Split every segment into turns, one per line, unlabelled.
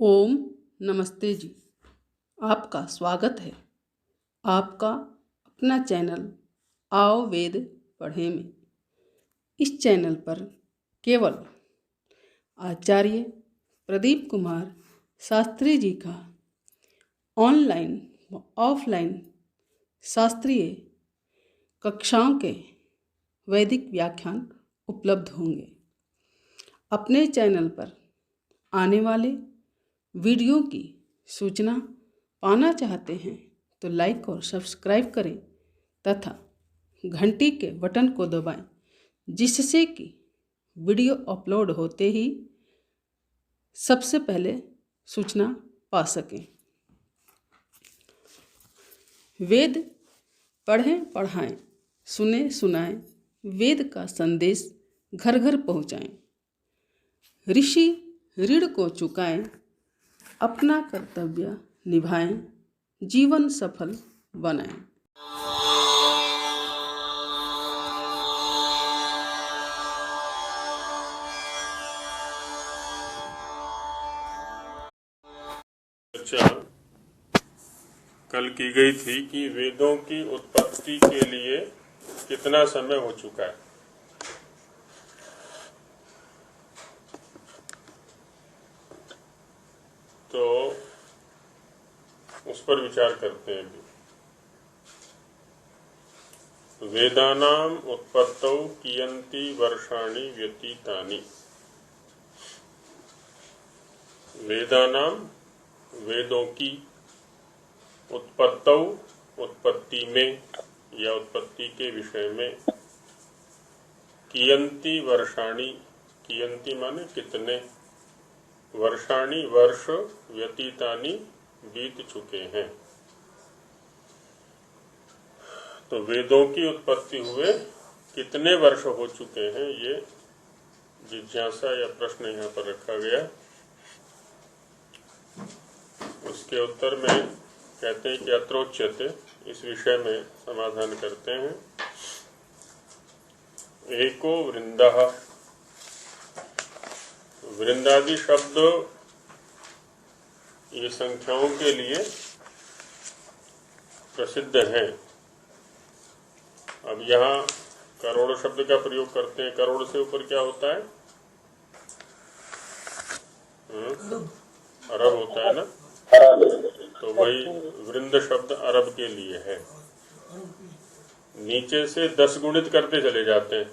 ओम नमस्ते जी। आपका स्वागत है आपका अपना चैनल आओ वेद पढ़ें में। इस चैनल पर केवल आचार्य प्रदीप कुमार शास्त्री जी का ऑनलाइन व ऑफलाइन शास्त्रीय कक्षाओं के वैदिक व्याख्यान उपलब्ध होंगे। अपने चैनल पर आने वाले वीडियो की सूचना पाना चाहते हैं तो लाइक और सब्सक्राइब करें तथा घंटी के बटन को दबाएं, जिससे कि वीडियो अपलोड होते ही सबसे पहले सूचना पा सकें। वेद पढ़ें पढ़ाएं, सुने सुनाएं, वेद का संदेश घर घर पहुंचाएं। ऋषि ऋण को चुकाएं, अपना कर्तव्य निभाएं, जीवन सफल बनाएं।
चर्चा कल की गई थी कि वेदों की उत्पत्ति के लिए कितना समय हो चुका है। तो उस पर विचार करते हैं। वेदानाम उत्पत्तौ कियन्ति वर्षाणि व्यतीतानि। वेदानाम वेदों की उत्पत्तौ उत्पत्ति में या उत्पत्ति के विषय में, कियन्ति वर्षाणि, कियन्ति माने कितने, वर्षाणि वर्ष, व्यतीतानि बीत चुके हैं। तो वेदों की उत्पत्ति हुए कितने वर्ष हो चुके हैं, ये जिज्ञासा या प्रश्न यहाँ पर रखा गया। उसके उत्तर में कहते हैं कि अत्रोच्यते, इस विषय में समाधान करते हैं। एको वृंदः, वृंदादि शब्द ये संख्याओं के लिए प्रसिद्ध हैं। अब यहाँ करोड़ शब्द का प्रयोग करते हैं। करोड़ से ऊपर क्या होता है? अरब होता है ना। तो वही वृंद शब्द अरब के लिए है। नीचे से 10 गुणित करते चले जाते हैं,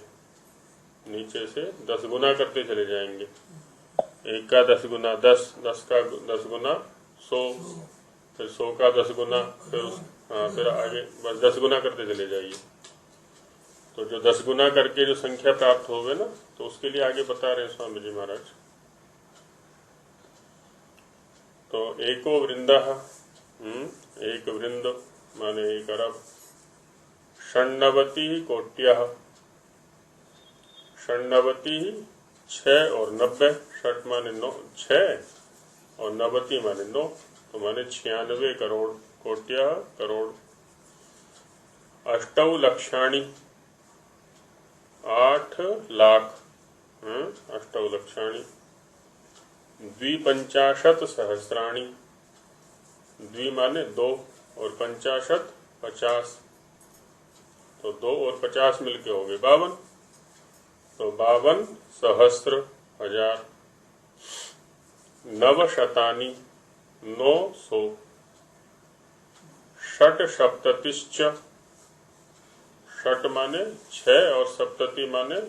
नीचे से 10 गुना करते चले जाएंगे। 1 का 10 गुना 10, 10 का 10 गुना 100, फिर 100 का 10 गुना, फिर आगे बस 10 गुना करते चले जाइए। तो जो 10 गुना करके जो संख्या प्राप्त होवे ना, तो उसके लिए आगे बता रहे हैं स्वामी जी महाराज। तो एको वृंदः, एक वृंद माने एक अरब। षण्णवति कोट्यः, षण्णवति 6 और 90, षट माने 9, 6 और नवति माने 9, तो माने 96 करोड़। कोट्यः करोड़। अष्टौ लक्षाणि, 8 लाख, अष्टौ लक्षाणि। द्विपंचाशत सहस्राणि, द्वि माने 2 और पंचाशत 50, तो 2 और 50 मिलके हो गए 52, तो 52 सहस्त्र हजार। नवशतानि, 900। षट सप्ततिश्च, षट माने 6 और सप्तति माने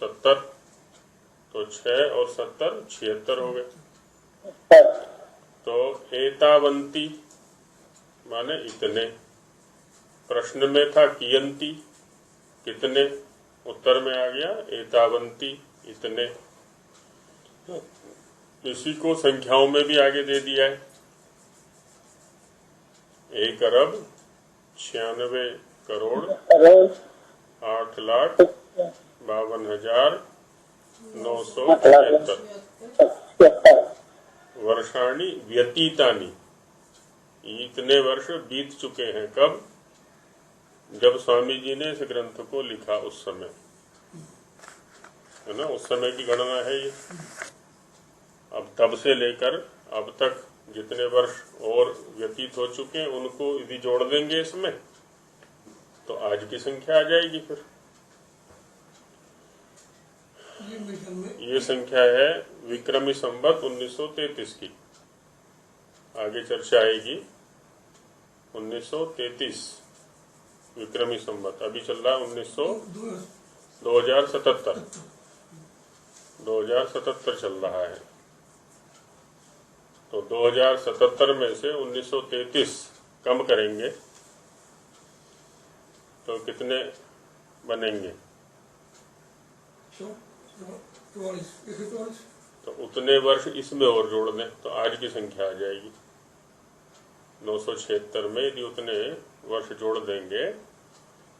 70, तो 6 और 70 76 हो गए। तो एतावंती माने इतने। प्रश्न में था कियंती, कितने, उत्तर में आ गया एतावंती, इतने। इसी को संख्याओं में भी आगे दे दिया है। 1 अरब 96 करोड़ 8 लाख 52,975 वर्षाणि व्यतीतानि, इतने वर्ष बीत चुके हैं। कब? जब स्वामी जी ने इस ग्रंथ को लिखा, उस समय है ना, उस समय की गणना है ये। अब तब से लेकर अब तक जितने वर्ष और व्यतीत हो चुके हैं उनको यदि जोड़ देंगे इसमें तो आज की संख्या आ जाएगी। फिर ये संख्या है विक्रमी संवत 1933 की। आगे चर्चा आएगी 1933 विक्रमी संवत। अभी चल रहा है 2077 चल रहा है। तो 2077 में से 1933 कम करेंगे तो कितने बनेंगे?
144।
तो उतने वर्ष इसमें और जोड़ दें तो आज की संख्या आ जाएगी। 976 में यदि उतने वर्ष जोड़ देंगे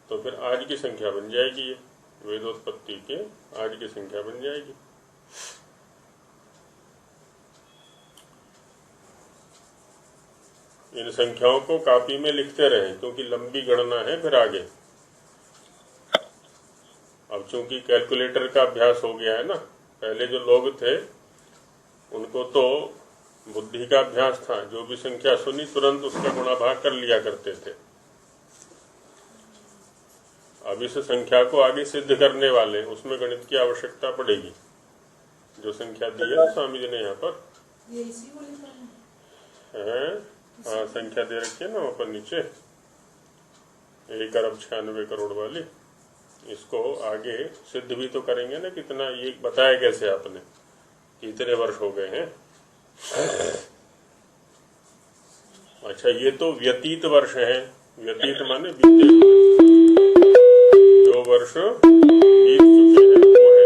तो फिर आज की संख्या बन जाएगी। ये वेदोत्पत्ति के आज की संख्या बन जाएगी। इन संख्याओं को कॉपी में लिखते रहें क्योंकि लंबी गणना है फिर आगे। अब चूंकि कैलकुलेटर का अभ्यास हो गया है ना, पहले जो लोग थे उनको तो बुद्धि का अभ्यास था, जो भी संख्या सुनी तुरंत उसका गुणा भाग कर लिया करते थे। अब इस संख्या को आगे सिद्ध करने वाले उसमें गणित की आवश्यकता पड़ेगी। जो संख्या दी है स्वामी जी ने यहाँ पर है, हाँ संख्या दे रखी है ना वहाँ पर नीचे 1 अरब 96 करोड़ वाली। इसको आगे सिद्ध भी तो करेंगे ना, कितना ये बताया कैसे आपने कितने वर्ष हो गए हैं। अच्छा ये तो व्यतीत वर्ष है। व्यतीत माने बीते हुए, जो वर्ष बीत चुके हैं वो है।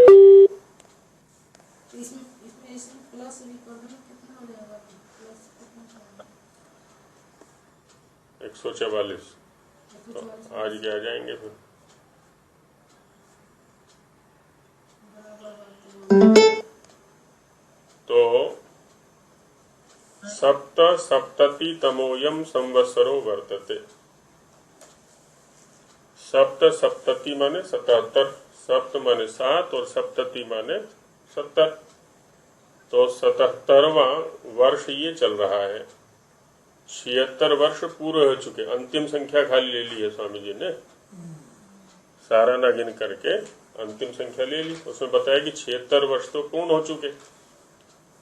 इसमें प्लस भी कर देना कितना हो जाएगा? प्लस कितना?
144। तो आज क्या आ जाएंगे फिर? तो सप्त सप्तति तमोयम संवत्सरो वर्तते। सप्त सप्तति माने 77, सप्त माने 7 और सप्तति माने 70। तो 77वां वर्ष ये चल रहा है। 76 वर्ष पूरे हो चुके। अंतिम संख्या खाली ले ली है स्वामी जी ने, सारा ना गिन करके अंतिम संख्या ले ली। उसमें बताया कि 76 वर्ष तो पूर्ण हो चुके।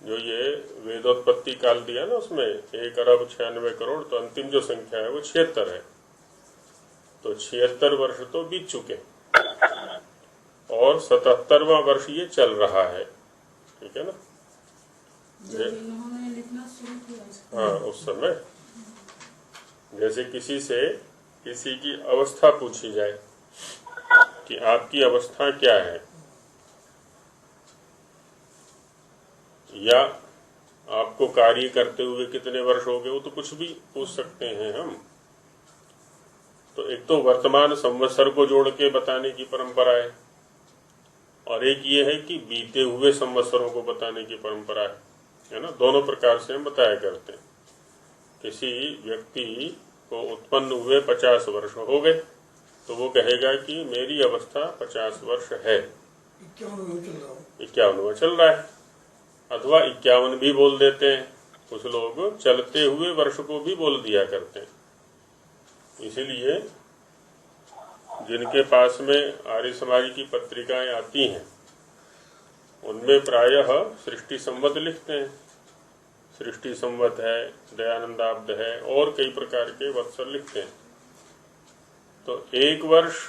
जो ये वेदोत्पत्ति काल दिया ना उसमें 1 अरब 96 करोड़, तो अंतिम जो संख्या है वो 76 है। तो 76 वर्ष तो बीत चुके और 77वां वर्ष ये चल रहा है। ठीक है ना?
इन्होंने लिखना शुरू किया।
हाँ, उस समय जैसे किसी से किसी की अवस्था पूछी जाए कि आपकी अवस्था क्या है, या आपको कार्य करते हुए कितने वर्ष हो गए, वो तो कुछ भी पूछ सकते हैं हम। तो एक तो वर्तमान संवत्सर को जोड़ के बताने की परंपरा है और एक ये है कि बीते हुए संवत्सरों को बताने की परंपरा है ना। दोनों प्रकार से हम बताया करते हैं। किसी व्यक्ति को उत्पन्न हुए 50 वर्ष हो गए तो वो कहेगा कि मेरी अवस्था 50 वर्ष है। 51वां चल रहा है, अथवा 51 भी बोल देते हैं। कुछ लोग चलते हुए वर्ष को भी बोल दिया करते हैं। इसीलिए जिनके पास में आर्य समाज की पत्रिकाएं आती हैं उनमें प्रायः सृष्टि संवत लिखते हैं। सृष्टि संवत है, दयानंदाब्द है और कई प्रकार के वत्सर लिखते हैं। तो 1 वर्ष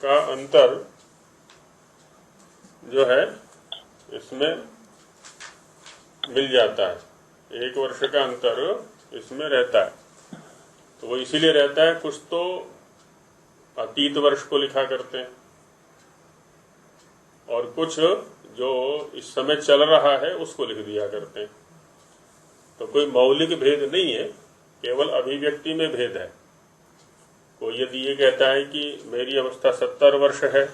का अंतर जो है इसमें मिल जाता है। 1 वर्ष का अंतर इसमें रहता है। तो वो इसीलिए रहता है, कुछ तो अतीत वर्ष को लिखा करते हैं और कुछ जो इस समय चल रहा है उसको लिख दिया करते हैं। तो कोई मौलिक भेद नहीं है, केवल अभिव्यक्ति में भेद है। कोई यदि ये कहता है कि मेरी अवस्था 70 वर्ष है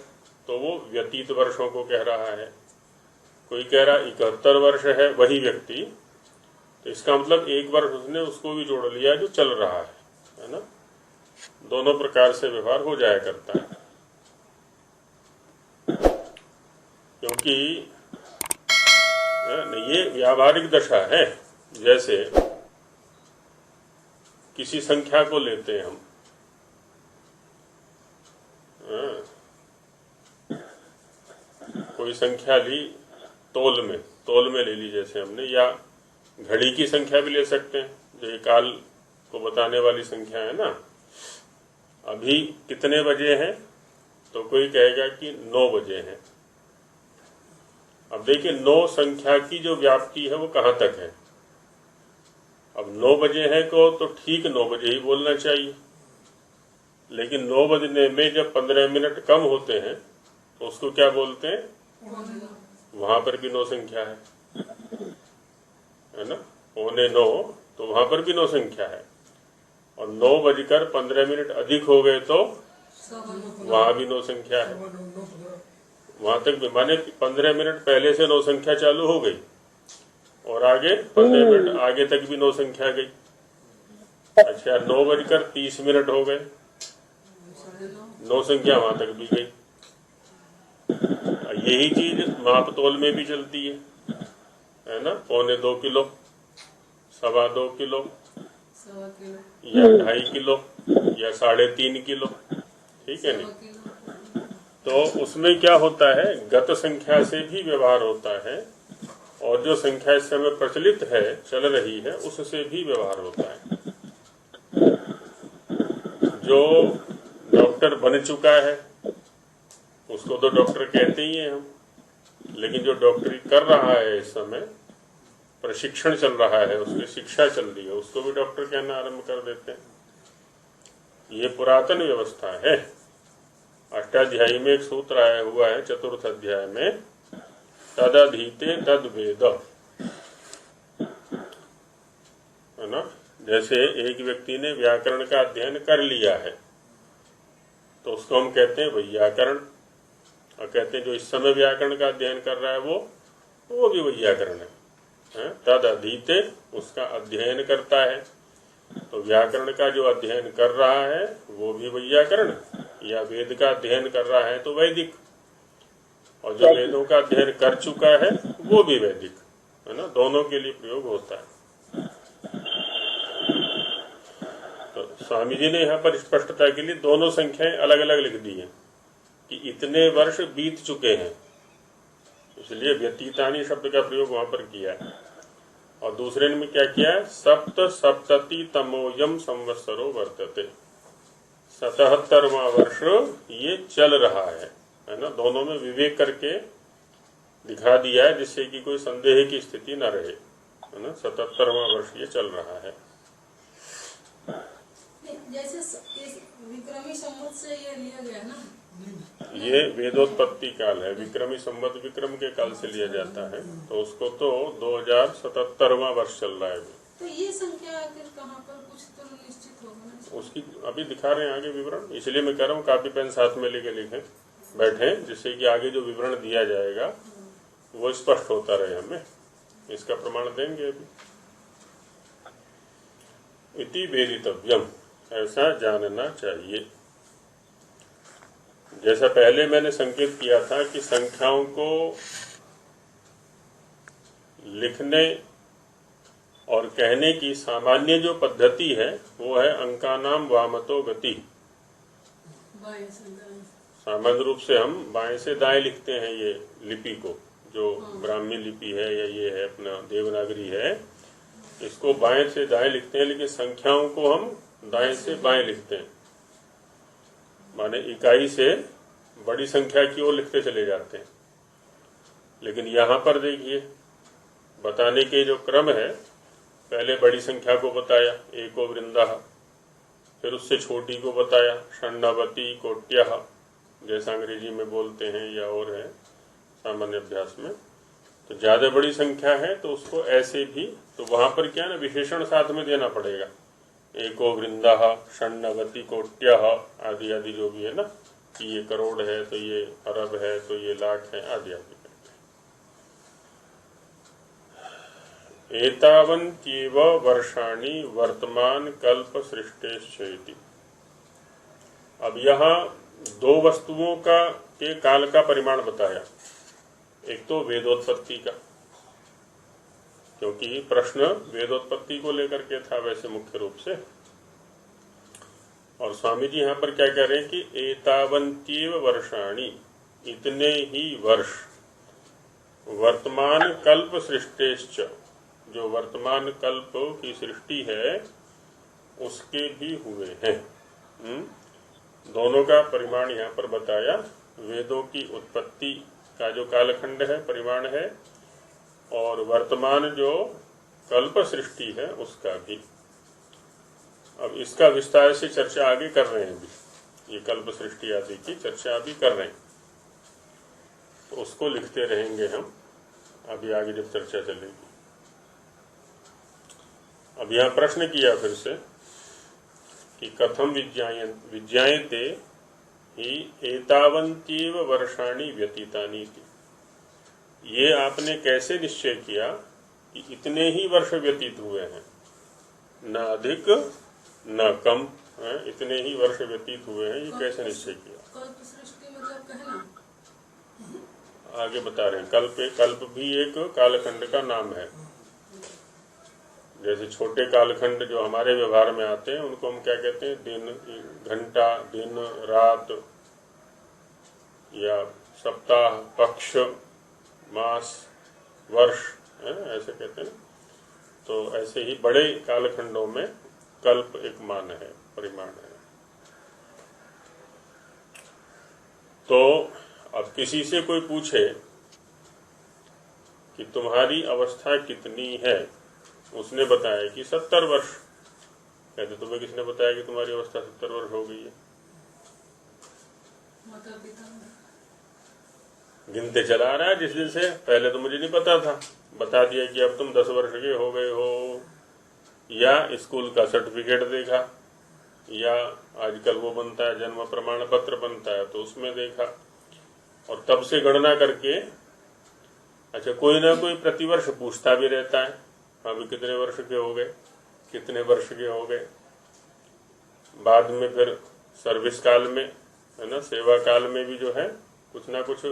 तो वो व्यतीत वर्षों को कह रहा है। कोई कह रहा 71 वर्ष है वही व्यक्ति, तो इसका मतलब 1 वर्ष उसने उसको भी जोड़ लिया जो चल रहा है ना। दोनों प्रकार से व्यवहार हो जाया करता है। क्योंकि नहीं, ये व्यावहारिक दशा है। जैसे किसी संख्या को लेते हैं हम, कोई संख्या ली तोल में ले ली जैसे हमने, या घड़ी की संख्या भी ले सकते हैं, जो ये काल को बताने वाली संख्या है ना। अभी कितने बजे हैं, तो कोई कहेगा कि 9 बजे हैं। अब देखिए 9 संख्या की जो व्याप्ति है वो कहाँ तक है। अब 9 बजे है को तो ठीक 9 बजे ही बोलना चाहिए, लेकिन 9 बजने में जब 15 मिनट कम होते हैं तो उसको क्या बोलते हैं, वहां पर भी 9 संख्या है ना। 9:45 तो वहां पर भी 9 संख्या है, और 9:15 अधिक हो गए तो वहां भी 9 संख्या है। वहां तक भी माने 15 मिनट पहले से 9 संख्या चालू हो गई, और आगे 15 मिनट आगे तक भी 9 संख्या गई। अच्छा 9:30 हो गए, 9 संख्या वहां तक भी गई। यही चीज माप तोल में भी चलती है ना। 2.25 किलो, 2.25 किलो, या 2.5 किलो, या 3.5 किलो, ठीक है नहीं। तो उसमें क्या होता है, गत संख्या से भी व्यवहार होता है, और जो संख्या इस समय प्रचलित है, चल रही है, उससे भी व्यवहार होता है। जो डॉक्टर बन चुका है उसको तो डॉक्टर कहते ही हैं हम, लेकिन जो डॉक्टरी कर रहा है इस समय, प्रशिक्षण चल रहा है, उसकी शिक्षा चल रही है, उसको भी डॉक्टर कहना आरंभ कर देते हैं। ये पुरातन व्यवस्था है। अष्टाध्यायी में एक सूत्र आया हुआ है, चतुर्थ अध्याय में, तदधीते तद वेद, है ना। जैसे एक व्यक्ति ने व्याकरण का अध्ययन कर लिया है तो उसको हम कहते हैं वैयाकरण, और कहते हैं जो इस समय व्याकरण का अध्ययन कर रहा है वो भी वैयाकरण है। तद अधीते, उसका अध्ययन करता है, तो व्याकरण का जो अध्ययन कर रहा है वो भी वैयाकरण, या वेद का अध्ययन कर रहा है तो वैदिक, और जो वेदों का अध्ययन कर चुका है वो भी वैदिक, है ना। दोनों के लिए प्रयोग होता है। तो स्वामी जी ने यहाँ पर स्पष्टता के लिए दोनों संख्याएं अलग अलग लिख दी हैं कि इतने वर्ष बीत चुके हैं, इसलिए व्यतीतानी शब्द का प्रयोग वहां पर किया है। और दूसरे में क्या किया है, सप्त सप्तति तमोयम संवत्सरो वर्तते, 77वां वर्ष ये चल रहा है ना। दोनों में विवेक करके दिखा दिया है, जिससे कि कोई संदेह की स्थिति न रहे, है ना। 77वां वर्ष ये चल रहा है।
जैसे विक्रमी संवत से ये लिया गया ना,
ये वेदोत्पत्ति काल है। विक्रमी संवत विक्रम के काल से लिया जाता है, तो उसको तो 2077वां वर्ष चल रहा है।
तो ये संख्या आखिर कहाँ पर, कुछ तो निश्चित होगा ना
उसकी अभी दिखा रहे हैं आगे विवरण, इसलिए मैं कह रहा हूँ कापी पेन साथ में लेके लिखें बैठे, जिससे कि आगे जो विवरण दिया जाएगा वो स्पष्ट होता रहे। हमें इसका प्रमाण देंगे अभी। इति वेदितव्यम, ऐसा जानना चाहिए। जैसा पहले मैंने संकेत किया था कि संख्याओं को लिखने और कहने की सामान्य जो पद्धति है वो है अंकानाम वामतो गति। सामान्य रूप से हम बाएं से दाएं लिखते हैं ये लिपि को, जो ब्राह्मी लिपि है या ये है अपना देवनागरी है, इसको बाएं से दाएं लिखते हैं, लेकिन संख्याओं को हम दाएं से बाएं लिखते हैं। माने इकाई से बड़ी संख्या की ओर लिखते चले जाते हैं। लेकिन यहाँ पर देखिए बताने के जो क्रम है, पहले बड़ी संख्या को बताया एको वृंदः, फिर उससे छोटी को बताया षण्णवति कोट्यः, जैसा अंग्रेजी में बोलते हैं या और है सामान्य अभ्यास में। तो ज्यादा बड़ी संख्या है तो उसको ऐसे भी, तो वहां पर क्या ना विशेषण साथ में देना पड़ेगा, एको वृंदः षण्णवति कोट्यः आदि आदि जो भी है ना, कि ये करोड़ है तो ये अरब है तो ये लाख है आदि आदि। एतावन्त्येव वर्षाणि वर्तमान कल्प सृष्टेश्चेति। अब यहाँ दो वस्तुओं का के काल का परिमाण बताया। एक तो वेदोत्पत्ति का, क्योंकि प्रश्न वेदोत्पत्ति को लेकर के था वैसे मुख्य रूप से। और स्वामी जी यहाँ पर क्या कह रहे हैं कि एतावन्त्येव वर्षाणि, इतने ही वर्ष, वर्तमान कल्प सृष्टेश्च, जो वर्तमान कल्प की सृष्टि है उसके भी हुए हैं। दोनों का परिमाण यहाँ पर बताया। वेदों की उत्पत्ति का जो कालखंड है परिमाण है, और वर्तमान जो कल्प सृष्टि है उसका भी। अब इसका विस्तार से चर्चा आगे कर रहे हैं अभी, ये कल्प सृष्टि आदि की चर्चा अभी कर रहे हैं, तो उसको लिखते रहेंगे हम अभी आगे जब चर्चा चलेगी। अब यहाँ प्रश्न किया फिर से कि कथम विज्ञायते ही एतावन्त्येव वर्षाणि व्यतीतानि। ये आपने कैसे निश्चय किया कि इतने ही वर्ष व्यतीत हुए हैं, न अधिक न कम, इतने ही वर्ष व्यतीत हुए हैं, ये कैसे निश्चय किया?
कल्प सृष्टि मतलब कहना,
आगे बता रहे हैं। कल्प भी एक कालखंड का नाम है। जैसे छोटे कालखंड जो हमारे व्यवहार में आते हैं उनको हम क्या कहते हैं? दिन, घंटा, दिन, रात, या सप्ताह, पक्ष, मास, वर्ष, ऐसे कहते हैं। तो ऐसे ही बड़े कालखंडों में कल्प एक मान है, परिमाण है। तो अब किसी से कोई पूछे कि तुम्हारी अवस्था कितनी है, उसने बताया कि 70 वर्ष। कहते तुम्हें किसने बताया कि तुम्हारी अवस्था 70 वर्ष हो गई है? गिनते चला रहा है जिस दिन से। पहले तो मुझे नहीं पता था, बता दिया कि अब तुम 10 वर्ष के हो गए हो। या स्कूल का सर्टिफिकेट देखा, या आजकल वो बनता है जन्म प्रमाण पत्र बनता है तो उसमें देखा, और तब से गणना करके। अच्छा, कोई ना कोई प्रतिवर्ष पूछता भी रहता है, अभी कितने वर्ष के हो गए, कितने वर्ष के हो गए। बाद में फिर सर्विस काल में, है ना, सेवा काल में भी जो है कुछ ना कुछ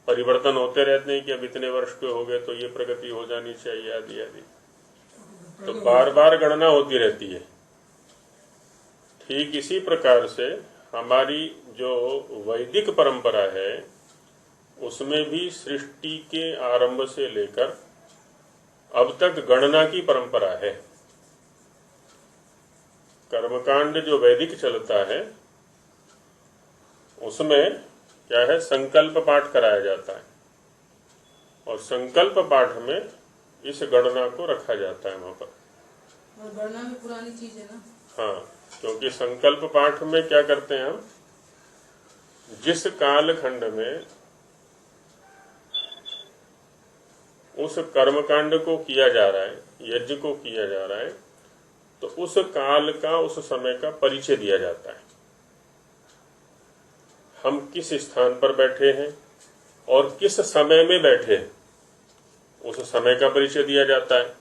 परिवर्तन होते रहते हैं कि अब इतने वर्ष के हो गए तो ये प्रगति हो जानी चाहिए, आदि आदि। तो बार बार गणना होती रहती है। ठीक इसी प्रकार से हमारी जो वैदिक परंपरा है उसमें भी सृष्टि के आरंभ से लेकर अब तक गणना की परंपरा है। कर्मकांड जो वैदिक चलता है उसमें क्या है? संकल्प पाठ कराया जाता है, और संकल्प पाठ में इस गणना को रखा जाता है वहां पर।
और गणना भी पुरानी चीज है ना।
हाँ, क्योंकि संकल्प पाठ में क्या करते हैं हम, जिस कालखंड में उस कर्मकांड को किया जा रहा है, यज्ञ को किया जा रहा है, तो उस काल का, उस समय का परिचय दिया जाता है। हम किस स्थान पर बैठे हैं और किस समय में बैठे हैं, उस समय का परिचय दिया जाता है।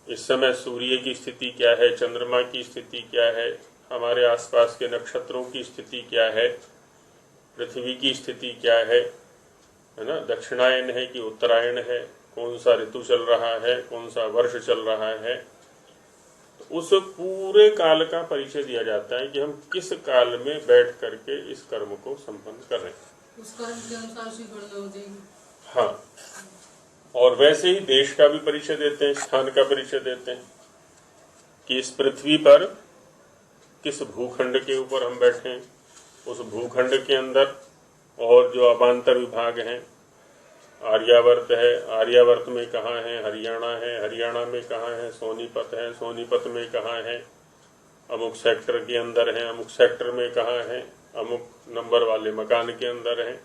इस समय सूर्य की स्थिति क्या है, चंद्रमा की स्थिति क्या है, हमारे आसपास के नक्षत्रों की स्थिति क्या है, पृथ्वी की स्थिति क्या है ना, दक्षिणायन है कि उत्तरायण है, कौन सा ऋतु चल रहा है, कौन सा वर्ष चल रहा है। तो उस पूरे काल का परिचय दिया जाता है कि हम किस काल में बैठ करके इस कर्म को संपन्न कर रहे हैं।
उस कर्म के अनुसार से गणना हो जाएगी।
हाँ, और वैसे ही देश का भी परिचय देते हैं, स्थान का परिचय देते हैं कि इस पृथ्वी पर किस भूखंड के ऊपर हम बैठे हैं, उस भूखंड के अंदर और जो अवान्तर विभाग हैं, आर्यावर्त है, आर्यावर्त में कहाँ है, हरियाणा है, हरियाणा में कहाँ है, सोनीपत है, सोनीपत में कहाँ है, अमुक सेक्टर के अंदर है, अमुक सेक्टर में कहाँ है, अमुक नंबर वाले मकान के अंदर है,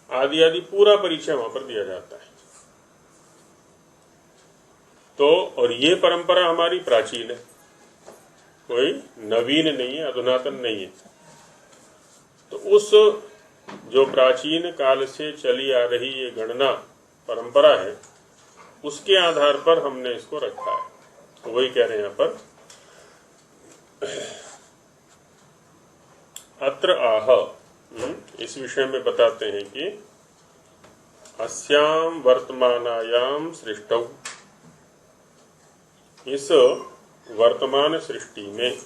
आदि आदि पूरा परिचय वहां पर दिया जाता है। तो और ये परंपरा हमारी प्राचीन है, कोई नवीन नहीं है, अधुनातन नहीं है। तो उस जो प्राचीन काल से चली आ रही ये गणना परंपरा है, उसके आधार पर हमने इसको रखा है। तो वही कह रहे हैं यहाँ पर, अत्र आह, इस विषय में बताते हैं कि अस्याम वर्तमानायाम सृष्टौ, इस वर्तमान सृष्टि में,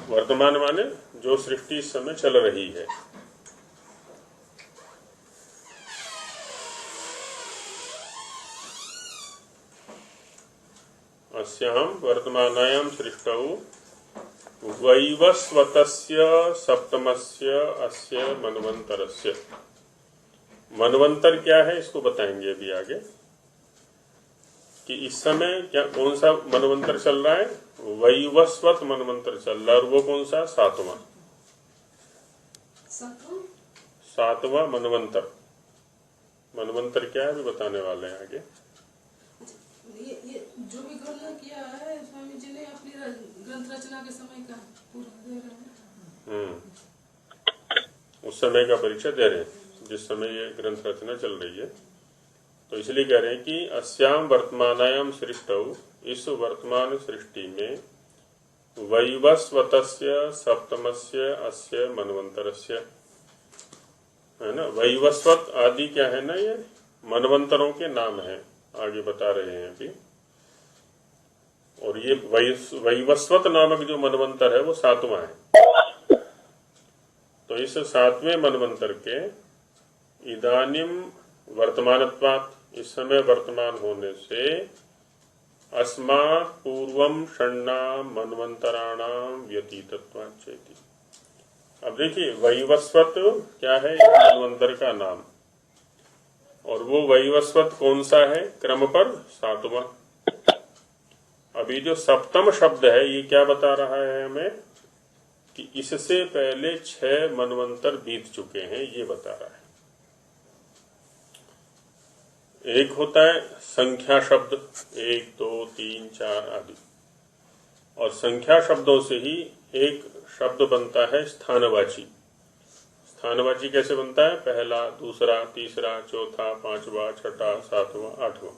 वर्तमान माने जो सृष्टि इस समय चल रही है, अस्यां वर्तमानायां सृष्टौ वैवस्वतस्य सप्तमस्य अस्य मनवंतरस्य। मनवंतर क्या है इसको बताएंगे अभी आगे, कि इस समय क्या कौन सा मनवंतर चल रहा है। वैवस्वत मनवंतर चल रहा है, और वो कौन सा, सातवां मनवंतर। मनवंतर क्या है अभी बताने वाले हैं आगे।
ये जो भी गणना किया है स्वामी जी ने अपनी ग्रंथ रचना के समय का पूरा दे रहे हैं।
उस समय का परिचय दे रहे हैं जिस समय ये ग्रंथ रचना चल रही है। तो इसलिए कह रहे हैं कि अस्याम वर्तमानायाम सृष्टौ, इस वर्तमान सृष्टि में, वैवस्वतस्य सप्तमस्य अस्य मनवंतरस्य, है ना। वैवस्वत आदि क्या है ना, ये मनवंतरों के नाम है, आगे बता रहे हैं अभी। और ये वैवस्वत नामक जो मनवंतर है वो सातवां है। तो इस सातवें मनवंतर के इदानीम वर्तमानत्वात्, इस समय वर्तमान होने से, अस्मात् पूर्वम षण्णाम मनवंतराणाम व्यतीतत्वात् चेति। अब देखिए वैवस्वत क्या है, मनवंतर का नाम, और वो वैवस्वत कौन सा है, क्रम पर सातवां। अभी जो सप्तम शब्द है ये क्या बता रहा है हमें, कि इससे पहले 6 मनवंतर बीत चुके हैं, ये बता रहा है। एक होता है संख्या शब्द, 1 2 3 4 आदि, और संख्या शब्दों से ही एक शब्द बनता है स्थानवाची। स्थानवाची कैसे बनता है, पहला, दूसरा, तीसरा, चौथा, पांचवा, छठा, सातवां, आठवां।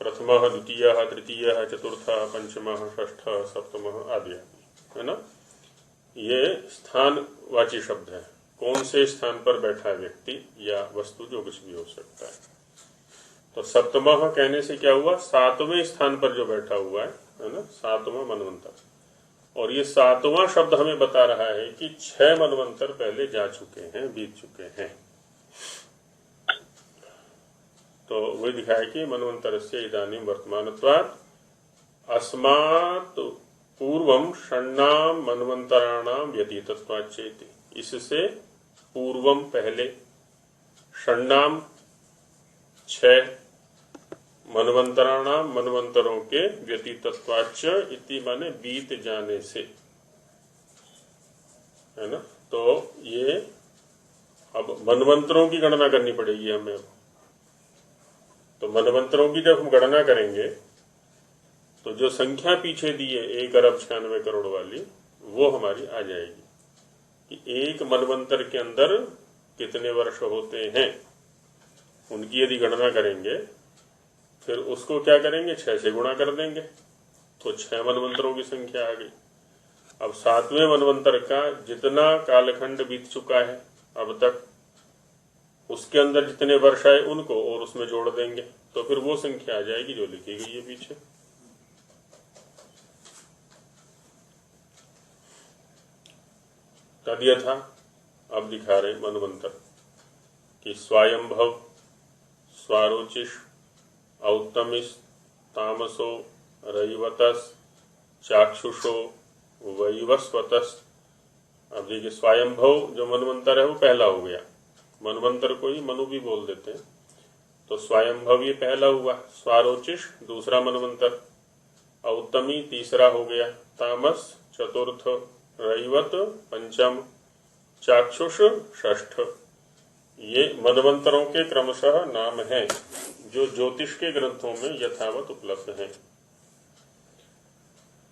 प्रथमः, द्वितीयः, तृतीयः, चतुर्थः, पंचमः, षष्ठः, सप्तमः आदि, है ना। ये स्थानवाची शब्द है, कौन से स्थान पर बैठा है व्यक्ति या वस्तु, जो कुछ भी हो सकता है। तो सप्तमः कहने से क्या हुआ, 7वें स्थान पर जो बैठा हुआ है ना, 7वां मनवंतर। और ये 7वां शब्द हमें बता रहा है कि 6 मनवंतर पहले जा चुके हैं, बीत चुके हैं। तो वही दिखाया कि मनवंतरस्य इदानीं वर्तमानत्वात् अस्मात् पूर्वम षण्णाम मनवंतराणाम व्यतीतत्वात् चेति। इससे पूर्वम पहले, षण्णाम 6, मनवंतराणाम मनवंतरों के, व्यतीतत्वाच्च इति माने बीत जाने से, है ना। तो ये अब मनवंतरों की गणना करनी पड़ेगी हमें। तो मनवंतरों की जब हम गणना करेंगे तो जो संख्या पीछे दी है 1 अरब 96 करोड़ वाली, वो हमारी आ जाएगी कि एक मनवंतर के अंदर कितने वर्ष होते हैं, उनकी यदि गणना करेंगे, फिर उसको क्या करेंगे, 6 से गुणा कर देंगे, तो 6 मनवंतरों की संख्या आ गई। अब 7वें मनवंतर का जितना कालखंड बीत चुका है अब तक, उसके अंदर जितने वर्ष आए उनको और उसमें जोड़ देंगे, तो फिर वो संख्या आ जाएगी जो लिखी गई है पीछे। तद्यथा अब दिखा रहे मनवंतर कि स्वायंभव, स्वारोचिष, औत्तमिस, तामसो, रैवतस, चाक्षुषो, वैवस्वतस। अब देखिए स्वायंभव जो मनवंतर है वो पहला हो गया, मनवंतर को ही मनु भी बोल देते हैं। तो स्वयंभव ये पहला हुआ, स्वारोचिष दूसरा मनवंतर, औत्तमी तीसरा हो गया, तामस चतुर्थ, रैवत पंचम, चाक्षुष षष्ठ। ये मनवंतरों के क्रमशः नाम हैं जो ज्योतिष के ग्रंथों में यथावत उपलब्ध हैं।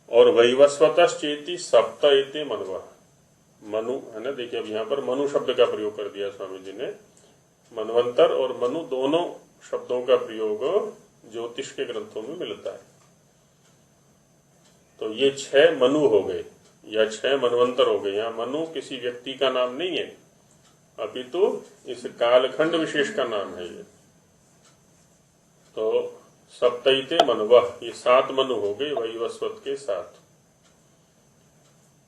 और वैवस्वतश्चेति सप्त एते मनवः, मनु है ना। देखिए अब यहाँ पर मनु शब्द का प्रयोग कर दिया स्वामी जी ने। मनवंतर और मनु दोनों शब्दों का प्रयोग ज्योतिष के ग्रंथों में मिलता है। तो ये 6 मनु हो गए या 6 मनवंतर हो गए। यहाँ मनु किसी व्यक्ति का नाम नहीं है, अपितु तो इस कालखंड विशेष का नाम है ये। तो सप्तैते मनवः, ये 7 मनु हो गए वैवस्वत के 7।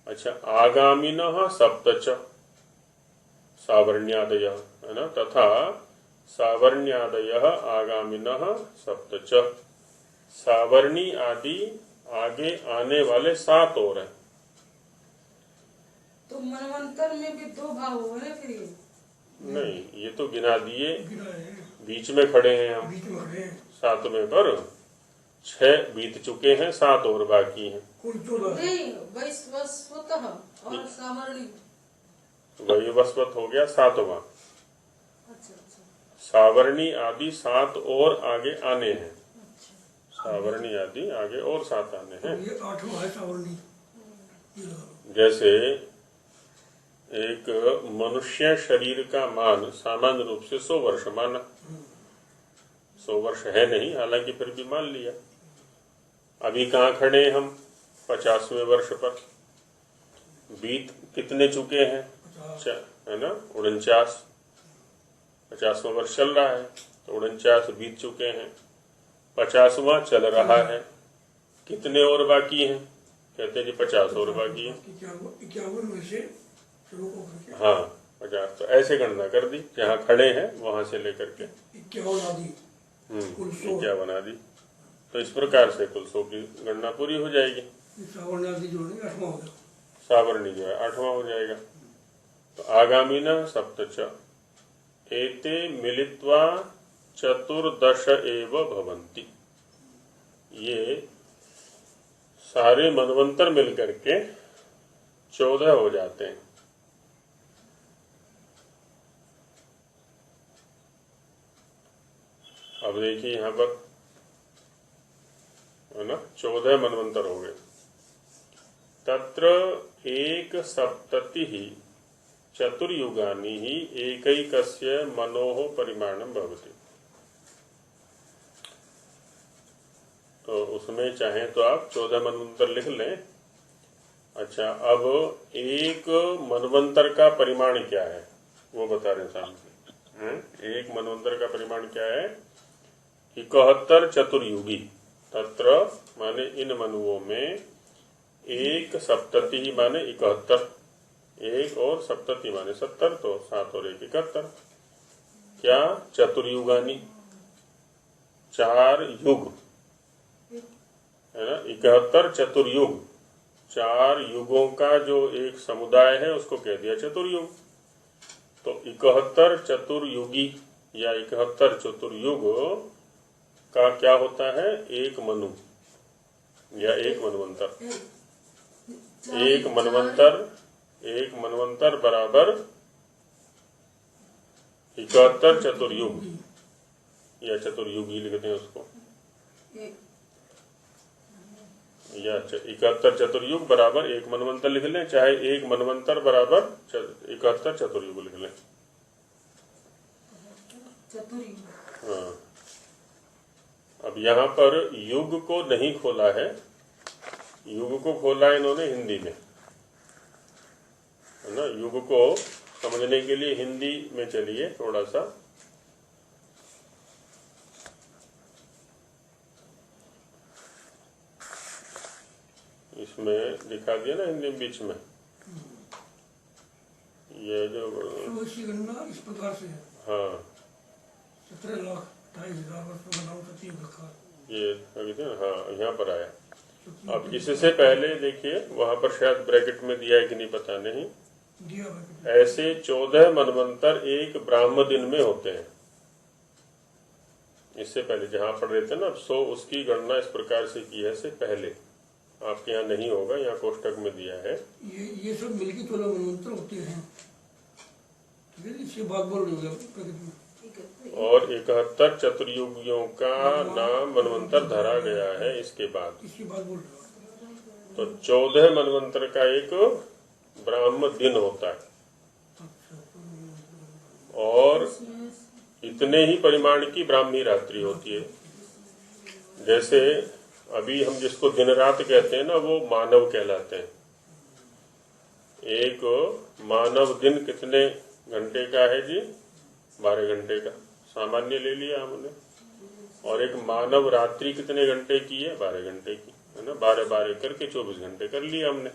अच्छा, आगामिनः सप्तच सावर्ण्यादय, है ना, तथा सावर्ण्यादयः आगामिनः सप्तच, सावर्णी आदि आगे आने वाले 7 और हैं।
तो मनवंतर में भी 2 भाव हुए हैं फिर ये?
नहीं, ये तो गिना दिए,
गिना है,
बीच में खड़े हैं हम
बीच में खड़े हैं,
7वें पर 6 बीत चुके हैं, 7 और बाकी हैं।
कुल 14 है।
नहीं, वैवस्वतः और सावर्णी।
वैवस्वत हो गया 7वां,
अच्छा अच्छा
सावर्णी आदि 7 और आगे आने हैं,
अच्छा।
सावर्णी आदि आगे और 7 आने हैं।
ये 8वां है सावर्णी। ये लगा लो।
जैसे एक मनुष्य शरीर का मान सामान्य रूप से 100 वर्ष माना, 100 वर्ष है नहीं, हालांकि फिर भी मान लिया। अभी कहाँ खड़े हैं हम? 50वें वर्ष पर। बीत कितने चुके हैं?
50,
है ना, 49। 50वां वर्ष चल रहा है तो 49 बीत चुके हैं, 50वां चल रहा है। कितने और बाकी हैं? कहते हैं जी 50 और बाकी है।
51 में से शुरू को करके
हाँ, 50। तो ऐसे गणना कर दी, जहाँ खड़े हैं वहां से लेकर के
51 आदि कुल 100।
51 आदि। तो इस प्रकार से कुल 100 की गणना पूरी हो जाएगी।
सावर्ण आदि जोड़ेंगे 8वां हो गया।
सावर्णी जो है 8वां हो जाएगा। तो आगामीना सप्तच एते मिलित्वा 14 एव भवन्ति, ये सारे मनवंतर मिलकर के 14 हो जाते हैं। अब देखिए यहाँ पर, है ना, 14 मनवंतर हो गए। तत्र 1 ही चतुर्युगानि ही एकैकस्य मनोः परिमाणं भवति। तो उसमें चाहे तो आप 14 मनवंतर लिख लें। अच्छा, अब एक मनवंतर का परिमाण क्या है वो बता रहे सामने। एक मनवंतर का परिमाण क्या है? 71 चतुर्युगी। तत्र माने इन मनुओं में 1 माने 71, 1 और 70 माने 70, तो 7 और 1 71। क्या? चतुर्युगानी, 4 युग, है ना। 71 चतुर्युग, 4 युगों का जो एक समुदाय है उसको कह दिया चतुर्युग। तो 71 चतुर्युगी या 71 चतुर्युग का क्या होता है? एक मनु या एक मनवंतर। एक मनवंतर बराबर 71 चतुर्युग या चतुर्युगी लिखते हैं उसको, या 71 चतुर्युग बराबर एक मनवंतर लिख लें, चाहे एक मनवंतर बराबर 71 चतुर्युग लिख लें। हाँ, अब यहाँ पर युग को नहीं खोला है, युग को खोला है इन्होंने हिंदी में, है ना। युग को समझने के लिए हिंदी में चलिए थोड़ा सा। इसमें दिखा दिया ना हिंदी में बीच में, ये जो
की गणना इस प्रकार से है।
हाँ,
17,28,000 वर्ष का नाम सती रखा।
ये हाँ यहाँ पर आया। अब इससे पहले देखिए वहां पर शायद ब्रैकेट में दिया है कि नहीं पता नहीं,
दिया
ऐसे 14 मनवंतर एक ब्राह्म दिन में होते हैं। इससे पहले जहां पढ़ रहे थे ना, अब 100 उसकी गणना इस प्रकार से की है, इससे पहले आपके यहाँ नहीं होगा, यहाँ कोष्टक में दिया है।
ये सब मिलके 14 मनवंतर होते हैं। ठीक है, इसके बाद बोल रही प्रकृति में।
और 71 चतुर्युगियों का नाम मनवंतर धरा गया है इसके बाद।
इसके बाद बोल रहे
तो 14 मनवंतर का एक ब्राह्म दिन होता है, और इतने ही परिमाण की ब्राह्मी रात्रि होती है। जैसे अभी हम जिसको दिन रात कहते हैं ना, वो मानव कहलाते हैं। एक मानव दिन कितने घंटे का है जी? 12 घंटे का। सामान्य ले लिया हमने, और एक मानव रात्रि कितने घंटे की है? 12 घंटे की है ना। 12 करके 24 घंटे कर लिया हमने।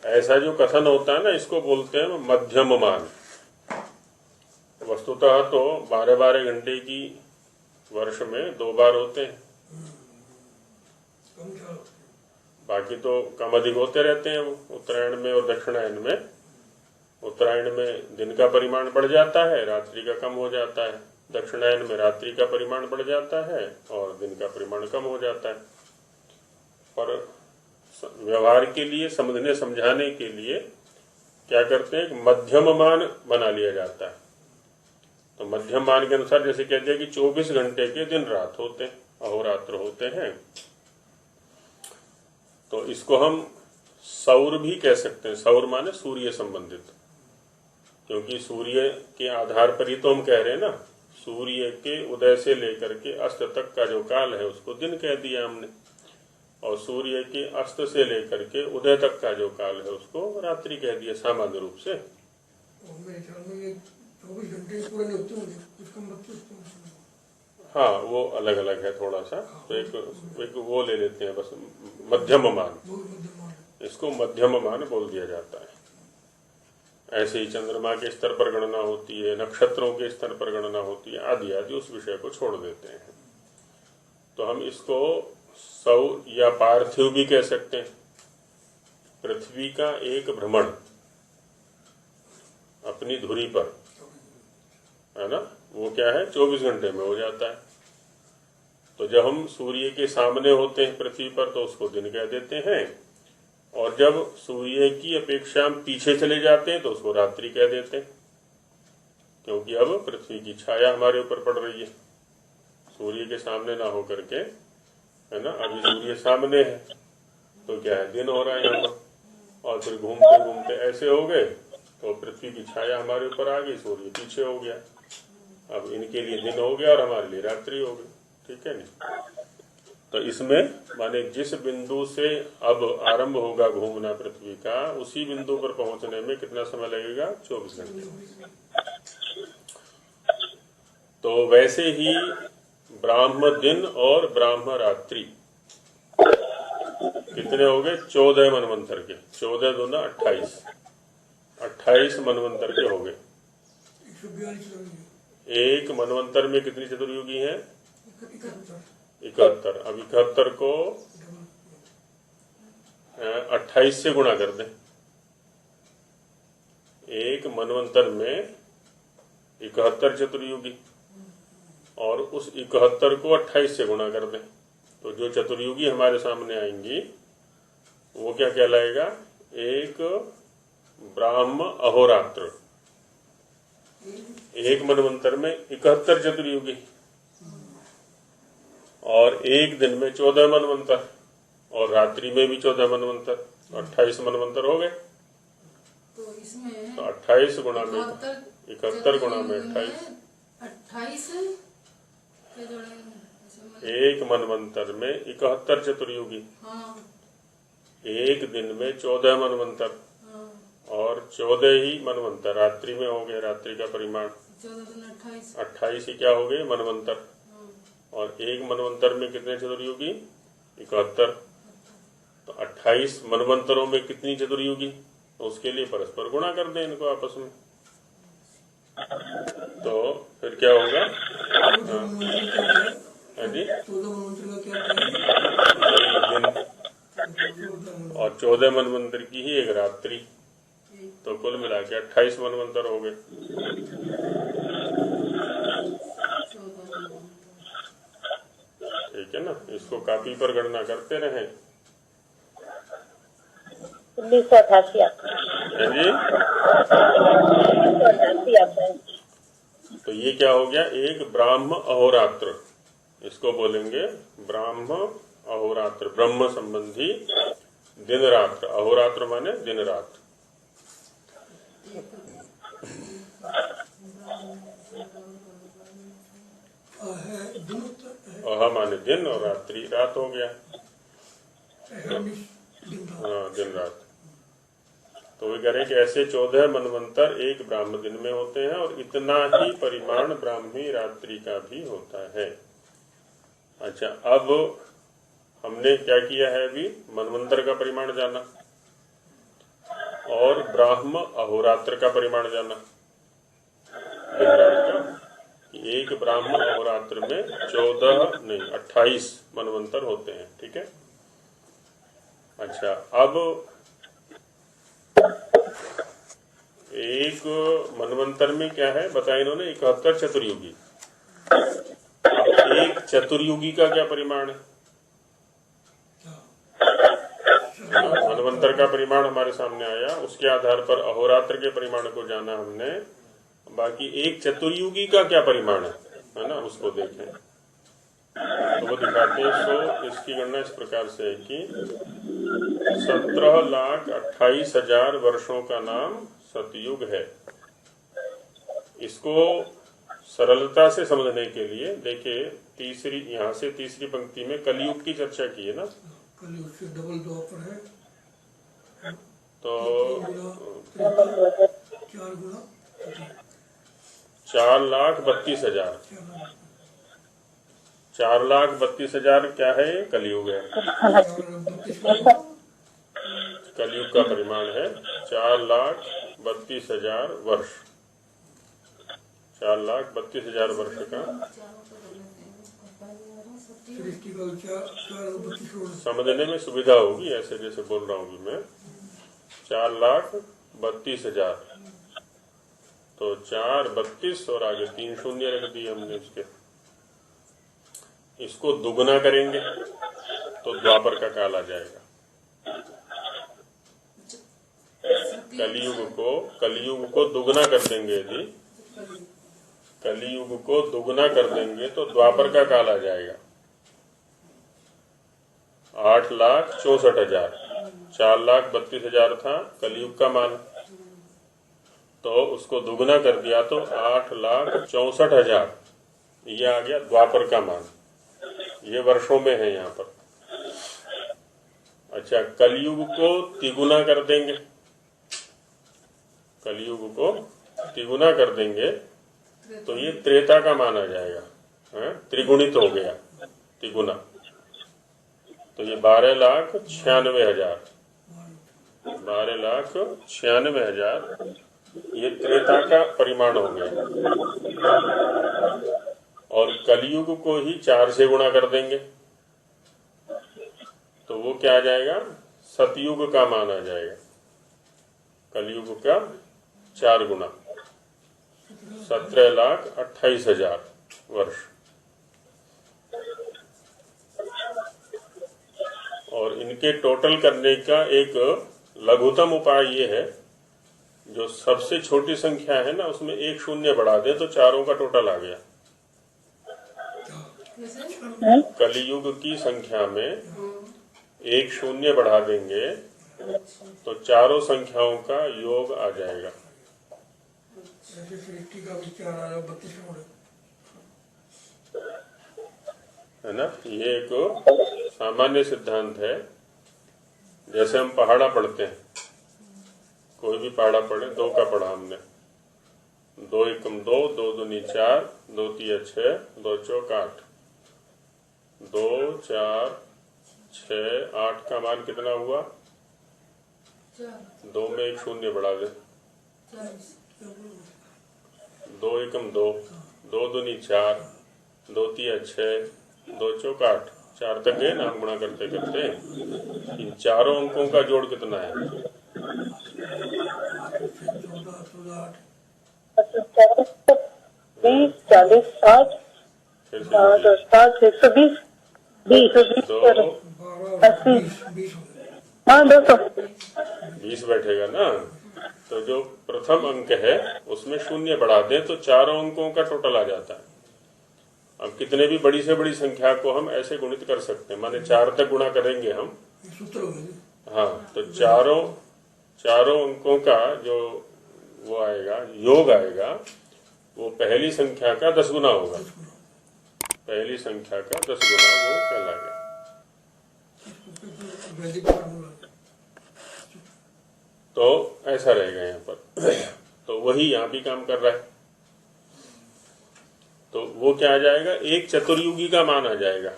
ऐसा जो कथन होता है ना, इसको बोलते हैं मध्यम मान। वस्तुतः तो 12 घंटे की वर्ष में 2 बार होते हैं, बाकी तो कम अधिक होते रहते हैं वो, उत्तरायण में और दक्षिणायन में। उत्तरायण में दिन का परिमाण बढ़ जाता है, रात्रि का कम हो जाता है। दक्षिणायन में रात्रि का परिमाण बढ़ जाता है और दिन का परिमाण कम हो जाता है। पर व्यवहार के लिए, समझने समझाने के लिए क्या करते हैं, एक मध्यम मान बना लिया जाता है। तो मध्यम मान के अनुसार जैसे कहते हैं कि 24 घंटे के दिन रात होते हैं, अहोरात्र होते हैं, तो इसको हम सौर भी कह सकते हैं। सौर माने सूर्य संबंधित, क्योंकि सूर्य के आधार पर ही तो हम कह रहे हैं ना। सूर्य के उदय से लेकर के अस्त तक का जो काल है उसको दिन कह दिया हमने, और सूर्य के अस्त से लेकर के उदय तक का जो काल है उसको रात्रि कह दिया सामान्य रूप से।
मेरे ख्याल में ये 24 घंटे पूरे नहीं होते होंगे, कुछ कम बच्चे होते होंगे।
हाँ, वो अलग अलग है थोड़ा सा। तो एक वो ले लेते हैं बस, मध्यम मान। इसको मध्यम मान बोल दिया जाता है। ऐसे ही चंद्रमा के स्तर पर गणना होती है, नक्षत्रों के स्तर पर गणना होती है, आदि आदि, उस विषय को छोड़ देते हैं। तो हम इसको सौर या पार्थिव भी कह सकते हैं। पृथ्वी का एक भ्रमण अपनी धुरी पर, है ना, वो क्या है, 24 घंटे में हो जाता है। तो जब हम सूर्य के सामने होते हैं पृथ्वी पर तो उसको दिन कह देते हैं, और जब सूर्य की अपेक्षा हम पीछे चले जाते हैं तो उसको रात्रि कह देते हैं, क्योंकि अब पृथ्वी की छाया हमारे ऊपर पड़ रही है, सूर्य के सामने ना हो करके, है ना। अभी सूर्य सामने है तो क्या है, दिन हो रहा है यहाँ पर, और फिर घूमते घूमते ऐसे हो गए तो पृथ्वी की छाया हमारे ऊपर आ गई, सूर्य पीछे हो गया। अब इनके लिए दिन हो गया और हमारे लिए रात्रि हो गई, ठीक है नहीं। तो इसमें माने जिस बिंदु से अब आरंभ होगा घूमना पृथ्वी का, उसी बिंदु पर पहुंचने में कितना समय लगेगा, 24 घंटे। तो वैसे ही ब्राह्म दिन और ब्राह्म रात्रि कितने हो गए, 14 मनवंतर के। 14 दूना 28, 28 मनवंतर के हो गए। 1 मनवंतर में कितनी चतुर्युगी है, 71। अब 71 को 28 से गुणा कर दें। 1 मनवंतर में 71 चतुर्युगी, और उस 71 को 28 से गुणा कर दें, तो जो चतुर्युगी हमारे सामने आएंगी वो क्या कहलाएगा, एक ब्राह्म अहोरात्र। 1 मनवंतर में 71 चतुर्युगी, और एक दिन में 14 मनवंतर, और रात्रि में भी 14 मनवंतर, 28 मनवंतर हो गए।
तो इसमें
तो 28 गुणा में 71 गुणा में
28 के जोड़े,
1 मनवंतर में 71 चतुर्युगी,
हाँ,
एक दिन में 14 मनवंतर,
हाँ,
और 14 ही मनवंतर रात्रि में हो गए। रात्रि का परिमाण
14 दूना 28,
28 ही क्या हो गए, मनवंतर। और 1 मनवंतर में कितने चतुर्युगी, 71। तो 28 मनवंतरों में कितनी चतुर्युगी, तो उसके लिए परस्पर गुणा कर दें इनको आपस में, तो फिर क्या होगा, जी, दिन और 14 मनवंतर की ही एक रात्रि, तो कुल मिला के 28 मनवंतर हो गए। ठीक है ना। इसको कापी पर गणना करते रहे।
1988
है जी। तो ये क्या हो गया, एक ब्राह्म अहोरात्र, इसको बोलेंगे ब्राह्म अहोरात्र, ब्रह्म संबंधी दिन रात्र। अहोरात्र माने दिन रात। अह माने दिन और रात्रि रात हो गया। हाँ, दिन रात। तो वे कह रहे हैं कि ऐसे 14 मनवंतर एक ब्राह्म दिन में होते हैं और इतना ही परिमाण ब्राह्मी रात्रि का भी होता है। अच्छा, अब हमने क्या किया है, अभी मनवंतर का परिमाण जाना और ब्राह्म अहोरात्र का परिमाण जाना। एक ब्राह्म अहोरात्र में 28 मनवंतर होते हैं। ठीक है। अच्छा, अब एक मनवंतर में क्या है बताया इन्होंने, 71 चतुर्युगी। अब एक चतुर्युगी का क्या परिमाण है? मनवंतर का परिमाण हमारे सामने आया, उसके आधार पर अहोरात्र के परिमाण को जाना हमने। बाकी एक चतुर्युगी का क्या परिमाण है ना, उसको देखें तो वो दिखाते हैं। सो इसकी गणना इस प्रकार से है कि 17,28,000 वर्षों का नाम सतयुग है। इसको सरलता से समझने के लिए देखिए, यहाँ से तीसरी पंक्ति में कलयुग की चर्चा की है ना,
कलयुग से डबल द्वापर है,
तो
4 गुना
4,32,000। 4,32,000 क्या है? कलयुग है। कलयुग का परिमाण है 4,32,000 वर्ष। 4,32,000 वर्ष का
सृष्टि का 4,32,000
समझने में सुविधा होगी, ऐसे जैसे बोल रहा हूँ मैं। 4,32,000 तो 4,32 और आगे 3 शून्य रख दिए हमने उसके। इसको दुगुना करेंगे तो द्वापर का काल आ जाएगा। कलयुग को दुगुना कर देंगे, यदि कलयुग को दुगुना कर देंगे तो द्वापर का काल आ जाएगा 8,64,000। 4,32,000 था कलयुग का मान, तो उसको दुगुना कर दिया तो 8,64,000 ये आ गया द्वापर का मान। ये वर्षों में है यहाँ पर। अच्छा, कलयुग को तिगुना कर देंगे, कलयुग को तिगुना कर देंगे तो ये त्रेता का मान आ जाएगा। त्रिगुणित हो गया तिगुना, तो ये 12,96,000। 12,96,000 ये त्रेता का परिमाण हो गया। और कलयुग को ही 4 से गुणा कर देंगे तो वो क्या आ जाएगा? सतयुग का मान आ जाएगा। कलयुग का 4 गुना 17,28,000 वर्ष। और इनके टोटल करने का एक लघुतम उपाय ये है, जो सबसे छोटी संख्या है ना उसमें 1 शून्य बढ़ा दे तो चारों का टोटल आ गया। कलयुग की संख्या में 1 शून्य बढ़ा देंगे तो चारों संख्याओं का योग आ जाएगा।
सृष्टि का भी 4,32
है ना। ये एक सामान्य सिद्धांत है। जैसे हम पहाड़ा पढ़ते हैं, कोई भी पहाड़ा पढ़े, 2 का पढ़ा हमने, 2 एकम 2, 2 दूनी 4, 2 तिया 6, 2 चौक 8, 2 4 6 8 का मान कितना हुआ? 2 में 1 शून्य बढ़ा दे, 2 एकम 2, 2 दूनी 4, 2 तिया 6, 2 चौक 8, 4 तक गए ना हम गुणा करते करते। इन चारों अंकों का जोड़ कितना है?
20, 40, 60, 120,
20 बैठेगा ना। तो जो प्रथम अंक है उसमें शून्य बढ़ा दें तो चारों अंकों का टोटल आ जाता है। अब कितने भी बड़ी से बड़ी संख्या को हम ऐसे गुणित कर सकते हैं, माने 4 तक गुणा करेंगे हम। हाँ, तो चारों अंकों का जो वो आएगा, योग आएगा, वो पहली संख्या का 10 गुना होगा। पहली संख्या का 10 गुना वो कहलाएगा। तो ऐसा रहेगा यहाँ पर। तो वही यहाँ भी काम कर रहा है। तो वो क्या आ जाएगा, एक चतुर्युगी का मान आ जाएगा,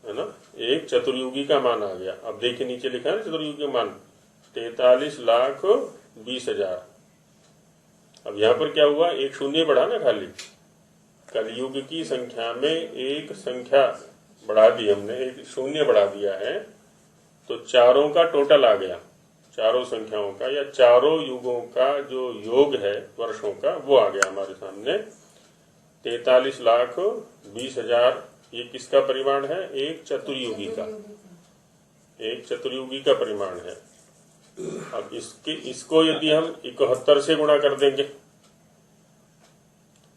है ना। एक चतुर्युगी का मान आ गया। अब देखिए नीचे लिखा है चतुर्युगी का मान 43,20,000। अब यहाँ पर क्या हुआ, एक शून्य बढ़ा ना खाली। कलयुग की संख्या में एक संख्या बढ़ा दी हमने, एक शून्य बढ़ा दिया है, तो चारों का टोटल आ गया, चारों संख्याओं का या चारों युगों का जो योग है वर्षों का, वो आ गया हमारे सामने 43,20,000। ये किसका परिमाण है, एक चतुर्युगी का, एक चतुर्युगी का परिमाण है। अब इसको यदि हम 71 से गुणा कर देंगे,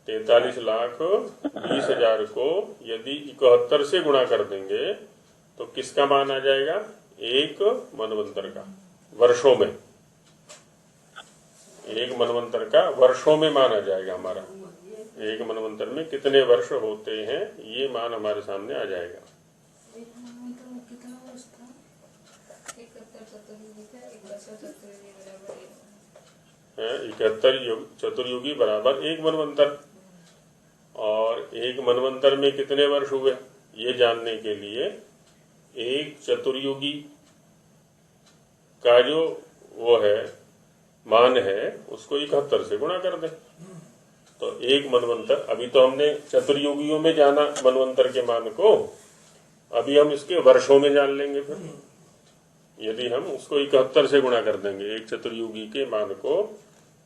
43,20,000 को यदि 71 से गुणा कर देंगे तो किसका मान आ जाएगा, एक मनवंतर का, वर्षों में, एक मनवंतर का वर्षों में मान आ जाएगा हमारा। एक मनवंतर में कितने वर्ष होते हैं, ये मान हमारे सामने आ जाएगा।
एक मनवंतर में कितना वर्ष था? 71
चतुर्युगी बराबर एक मनवंतर। और एक मनवंतर में कितने वर्ष हुए, ये जानने के लिए एक चतुर्युगी का जो वो है मान है, उसको 71 से गुणा कर दें तो एक मनवंतर। अभी तो हमने चतुर्युगियों में जाना मनवंतर के मान को, अभी हम इसके वर्षों में जान लेंगे। फिर यदि हम उसको 71 से गुणा कर देंगे एक चतुर्युगी के मान को,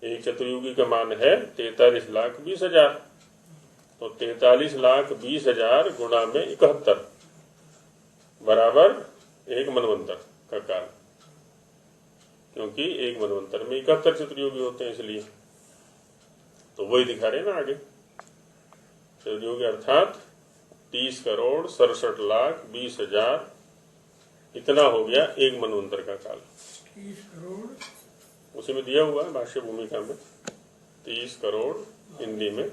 एक चतुर्युगी का मान है 43,20,000, तो 43,20,000 गुणा में 71 बराबर एक मनवंतर का काल, क्योंकि एक मनवंतर में 71 चतुर्युगी होते हैं, इसलिए तो वही दिखा रहे हैं ना आगे। चतुर्युगी अर्थात 30,67,20,000, इतना हो गया एक मनवंतर का काल।
30 करोड़
उसी में दिया हुआ है भाष्य भूमिका में, 30 करोड़ हिंदी में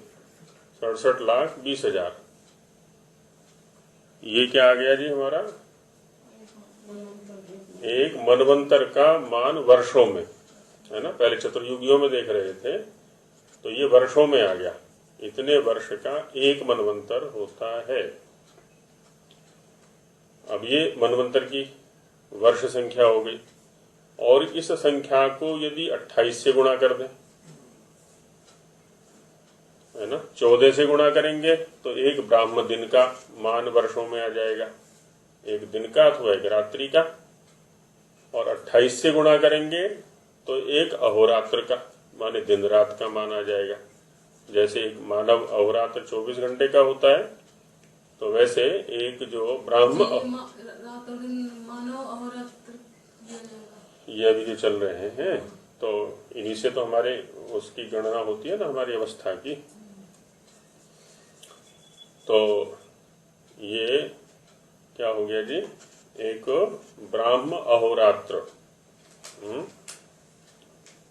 67,20,000। ये क्या आ गया जी हमारा, एक मनवंतर का मान वर्षों में, है ना। पहले चतुर्युगियों में देख रहे थे, तो ये वर्षों में आ गया। इतने वर्ष का एक मनवंतर होता है। अब ये मनवंतर की वर्ष संख्या हो गई, और इस संख्या को यदि 28 से गुणा कर दें, है ना, 14 से गुणा करेंगे तो एक ब्राह्म दिन का मान वर्षों में आ जाएगा, एक दिन का अथवा एक रात्रि का। और 28 से गुणा करेंगे तो एक अहोरात्र का, माने दिन रात का मान आ जाएगा। जैसे एक मानव अहोरात्र 24 घंटे का होता है, तो वैसे एक जो ब्राह्म
रात और दिन मानव अहोरात्र दिया जाएगा।
ये अभी जो चल रहे हैं, तो इन्हीं से तो हमारे उसकी गणना होती है ना, हमारी अवस्था की। तो ये क्या हो गया जी, एक ब्राह्म अहोरात्र,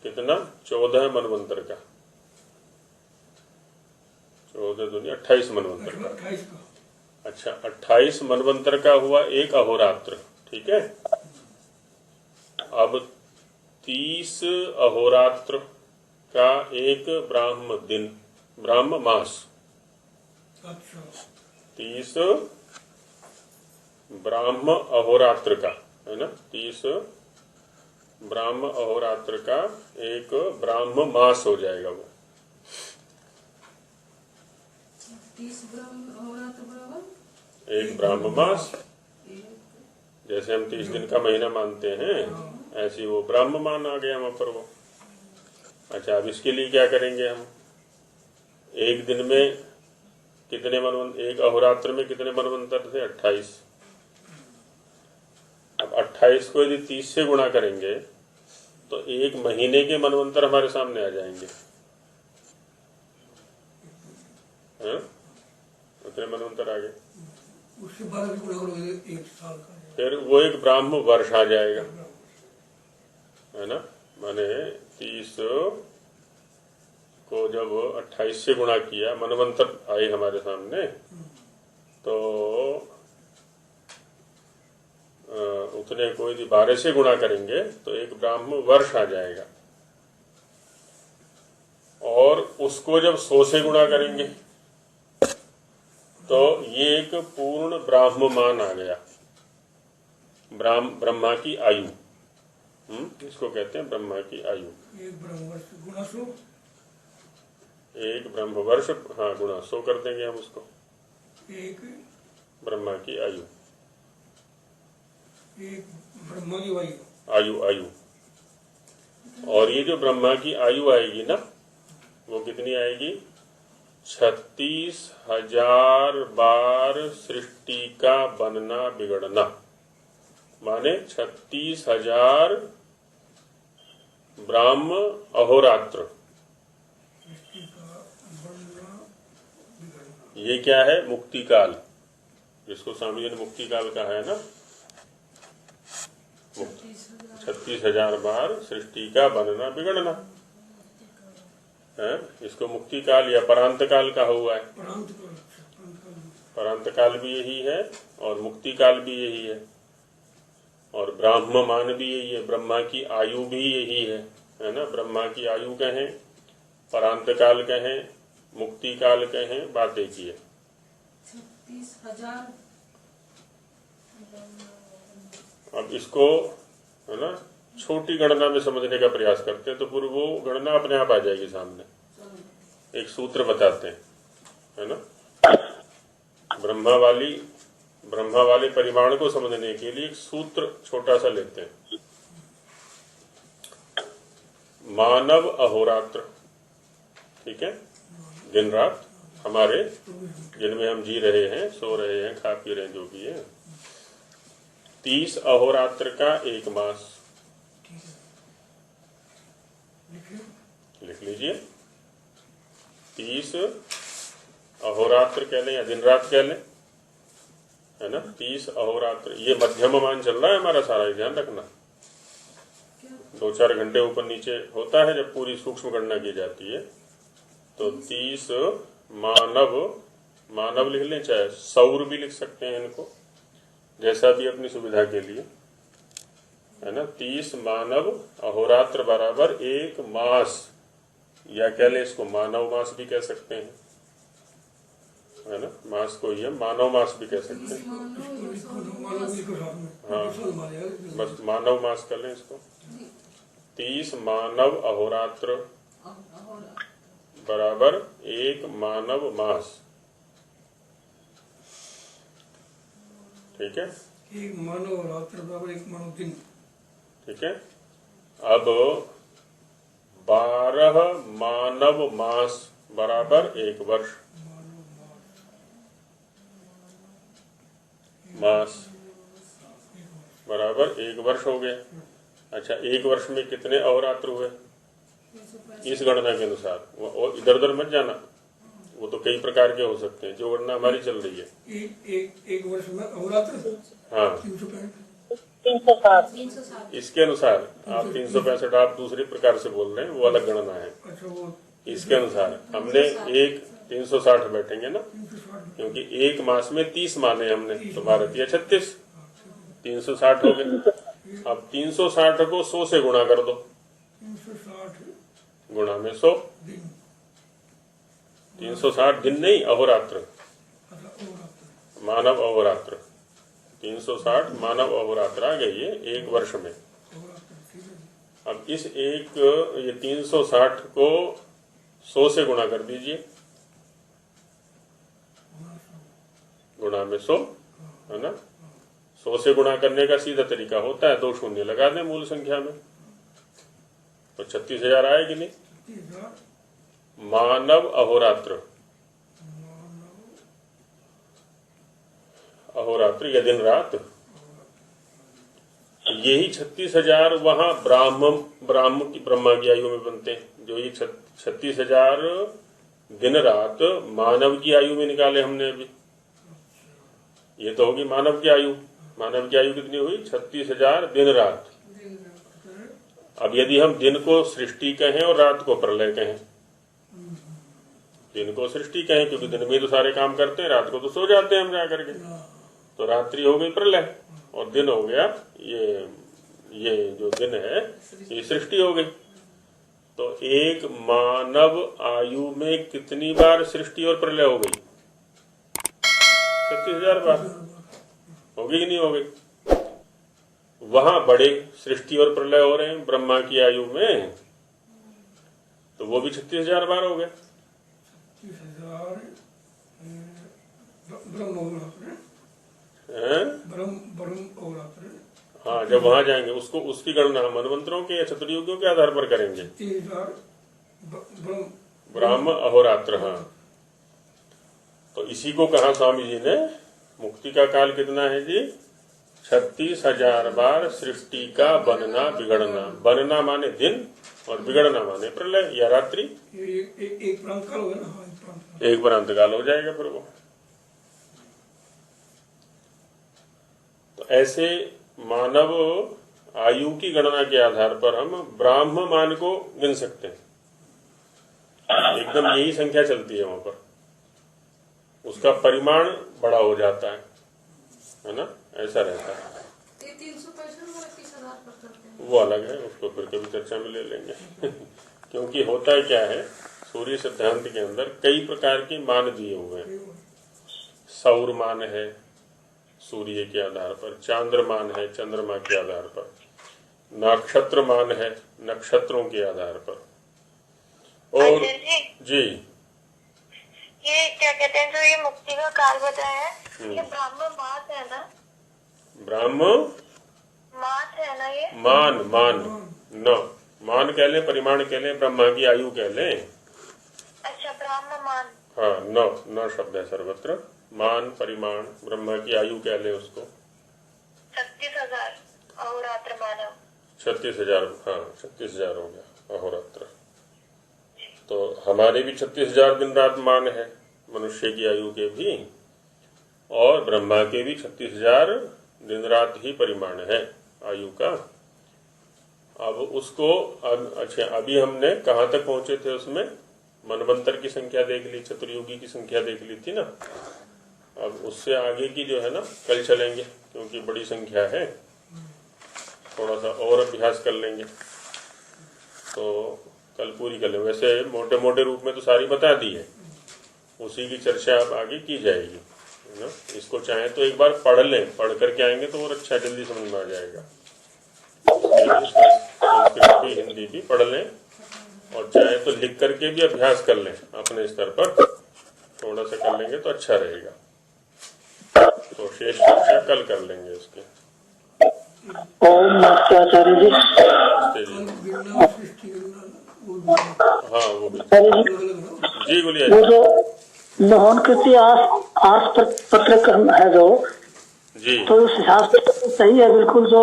कितना, 14 मनवंतर का, 14 दूनी 28 मनवंतर का।
28 का।
अच्छा, 28 मनवंतर का हुआ एक अहोरात्र, ठीक है। अब 30 अहोरात्र का एक ब्राह्म दिन, ब्राह्म मास।
अच्छा
30 ब्राह्म अहोरात्र का, है ना, 30 ब्राह्म अहोरात्र का एक ब्राह्म मास हो जाएगा वो।
30 ब्राह्म अहोरात्र बराबर
एक ब्राह्म मास, जैसे हम 30 दिन का महीना मानते हैं, ऐसी वो ब्राह्म मान आ गया वहां पर वो। अच्छा, अब इसके लिए क्या करेंगे हम, एक दिन में कितने मनवंतर, एक अहोरात्र में कितने मनवंतर थे, 28। अब 28 को यदि 30 से गुणा करेंगे तो एक महीने के मनवंतर हमारे सामने आ जाएंगे, हैं? कितने मनवंतर आ गए,
उसके बाद भी गुणा करोगे एक साल का।
फिर वो एक ब्राह्म वर्ष आ जाएगा, है ना। माने 30 को जब 28 से गुणा किया, मनवंतर आए हमारे सामने, तो उतने को यदि 12 से गुणा करेंगे तो एक ब्राह्म वर्ष आ जाएगा, और उसको जब 100 से गुणा करेंगे तो ये एक पूर्ण ब्राह्ममान आ गया, ब्रह्मा की आयु। इसको कहते हैं ब्रह्मा की आयु।
एक ब्रह्मवर्ष गुणा 100,
एक ब्रह्मवर्ष, हाँ, गुणा 100 कर देंगे हम उसको,
एक
ब्रह्मा की आयु,
एक ब्रह्मा की वायु,
आयु। और ये जो ब्रह्मा की आयु आएगी ना, वो कितनी आएगी? 36,000 बार सृष्टि का बनना बिगड़ना, माने 36,000 ब्राह्म अहोरात्र।
सृष्टि का बनना बिगड़ना।
ये क्या है? मुक्ति काल, जिसको स्वामी जी ने मुक्ति काल कहा है ना। 36,000 बार सृष्टि का बनना बिगड़ना है, इसको मुक्ति काल या परांत काल कहा हुआ है। परांत काल भी यही है और मुक्ति काल भी यही है, और ब्राह्ममान भी यही है, ब्रह्मा की आयु भी यही है ना। ब्रह्मा की आयु कहें, परांत काल कहें, मुक्ति काल कहें, बात एक ही है।
36,000।
अब इसको है ना छोटी गणना में समझने का प्रयास करते हैं तो फिर वो गणना अपने आप आ जाएगी सामने। एक सूत्र बताते हैं, है ना। ब्रह्मा वाले परिमाण को समझने के लिए एक सूत्र छोटा सा लेते हैं। मानव अहोरात्र, ठीक है, दिन रात हमारे जिनमें हम जी रहे हैं, सो रहे हैं, खा पी रहे हैं, जो भी है, 30 अहोरात्र का एक मास। लिख लीजिए, 30 अहोरात्र कह लें या दिन रात कह लें, है ना। 30 अहोरात्र, ये मध्यम मान चल रहा है हमारा सारा, ध्यान रखना। 2-4 घंटे ऊपर नीचे होता है जब पूरी सूक्ष्म गणना की जाती है। तो 30 मानव लिख लें, चाहे सौर भी लिख सकते हैं इनको, जैसा भी अपनी सुविधा के लिए, है ना। 30 मानव अहोरात्र बराबर एक मास, या कह लें इसको मानव मास भी कह सकते हैं, है ना। मास को ही हम मानव मास भी कह सकते हैं। हाँ, बस मानव मास कर लें इसको। 30 मानव अहोरात्र बराबर एक मानव मास, ठीक है।
एक मानव रात्र बराबर एक मानव दिन,
ठीक है। अब 12 मानव मास बराबर एक वर्ष। मास बराबर एक वर्ष हो गया। अच्छा, एक वर्ष में कितने अहोरात्र हुए इस गणना के अनुसार? और इधर उधर मत जाना, वो तो कई प्रकार के हो सकते हैं, जो गणना हमारी चल रही है।
एक वर्ष में अहोरात्र,
हाँ,
360।
इसके अनुसार आप 365 आप दूसरे प्रकार से बोल रहे हैं, वो अलग गणना है।
अच्छा, वो
इसके अनुसार हमने एक 360 बैठेंगे ना, क्योंकि एक मास में 30 माने हमने, तो भारतीय 36, 360 हो गए। अब 360 को 100 से गुणा कर दो,
360
गुणा में 100,
दिन,
360 दिन नहीं, अहोरात्र,
अच्छा अहोरात्र,
मानव अहोरात्र, 360 मानव अहोरात्र आ गई है एक वर्ष में।
अहोरात्र, ठीक है।
अब इस ये 360 को 100 से गुणा कर दीजिए, गुणा में 100, है ना। 100 से गुणा करने का सीधा तरीका होता है 2 शून्य लगा दें मूल संख्या में, तो 36,000 आएगी नहीं।
36,000
मानव अहोरात्र, अहोरात्र या दिन रात, यही 36,000 वहां ब्रह्मा की आयु में बनते हैं। जो ये 36,000 दिन रात मानव की आयु में निकाले हमने अभी, ये तो होगी मानव की आयु। मानव की आयु कितनी हुई? 36,000 दिन रात। अब यदि हम दिन को सृष्टि कहें और रात को प्रलय कहें, दिन को सृष्टि कहें क्योंकि दिन में तो सारे काम करते हैं, रात को तो सो जाते हैं हम जाकर के, तो रात्रि हो गई प्रलय और दिन हो गया ये जो दिन है ये सृष्टि हो गई। तो एक मानव आयु में कितनी बार सृष्टि और प्रलय हो गई? 36,000 बार। हो गई कि नहीं हो गई? वहां बड़े सृष्टि और प्रलय हो रहे हैं ब्रह्मा की आयु में, तो वो भी 36,000 बार हो गए।
36,000 ब्रह्म अहोरात्र
हैं?
ब्रह्म अहोरात्र।
हाँ, जब वहां जाएंगे उसकी गणना हम मनवंतरों के या चतुर्युगियों के आधार पर करेंगे।
30,000
ब्रह्म अहोरात्र। हाँ, तो इसी को कहा स्वामी जी ने, मुक्ति का काल कितना है जी? 36,000 बार सृष्टि का बनना बिगड़ना। बनना माने दिन और बिगड़ना माने प्रलय या रात्रि।
एक प्रांत काल होगा ना। हाँ,
एक प्रांत काल हो जाएगा फिर वो। तो ऐसे मानव आयु की गणना के आधार पर हम ब्राह्म मान को गिन सकते हैं। एकदम यही संख्या चलती है वहां पर, उसका परिमाण बड़ा हो जाता है ना, ऐसा रहता है।
ये 365 वाला किस आधार पर करते हैं?
वो अलग है, उसको फिर कभी चर्चा में ले लेंगे। क्योंकि होता क्या है, सूर्य सिद्धांत के अंदर कई प्रकार के मान दिए हुए हैं। सौर मान है सूर्य के आधार पर, चांद्रमान है चंद्रमा के आधार पर, नक्षत्र मान है नक्षत्रों के आधार पर। और जी
ये क्या कहते हैं, जो ये मुक्ति का काल बताया है, ये ब्राह्म मास है ना?
ब्राह्म
मास है ना ये?
मान कह लें, परिमाण कह लें, ब्रह्मा की आयु कह लें।
अच्छा, ब्राह्म मान।
हाँ, न शब्द है सर्वत्र। मान परिमाण ब्रह्मा की आयु कह लें उसको।
36,000 अहोरात्र मानव।
36,000। हाँ, 36,000 हो गया अहोरात्र। तो हमारे भी 36,000 दिन रात मान है, मनुष्य की आयु के भी, और ब्रह्मा के भी 36,000 दिन रात ही परिमाण है आयु का। अब उसको अच्छा, अभी हमने कहाँ तक पहुंचे थे? उसमें मनवंतर की संख्या देख ली, चतुर्युगी की संख्या देख ली थी ना। अब उससे आगे की जो है ना कल चलेंगे, क्योंकि बड़ी संख्या है, थोड़ा सा और अभ्यास कर लेंगे तो कल पूरी कर लेंगे। वैसे मोटे मोटे रूप में तो सारी बता दी है, उसी की चर्चा अब आगे की जाएगी, है ना। इसको चाहे तो एक बार पढ़ लें, पढ़ करके आएंगे तो और अच्छा जल्दी समझ में आ जाएगा। संस्कृत भी हिंदी भी पढ़ लें, और चाहे तो लिख करके भी अभ्यास कर लें अपने स्तर पर, थोड़ा सा कर लेंगे तो अच्छा रहेगा। तो शेष चर्चा कल कर लेंगे इसके।
ओम नमस्ते आचार्य जी।
नमस्ते जी।
गिनना सृष्टि गिनना
हाँ, वो भी
आचार्य जी,
जी बोलिए।
वो जो मोहन कृति आस पत्रक है जो
जी,
तो उस हिसाब से सही है बिल्कुल, जो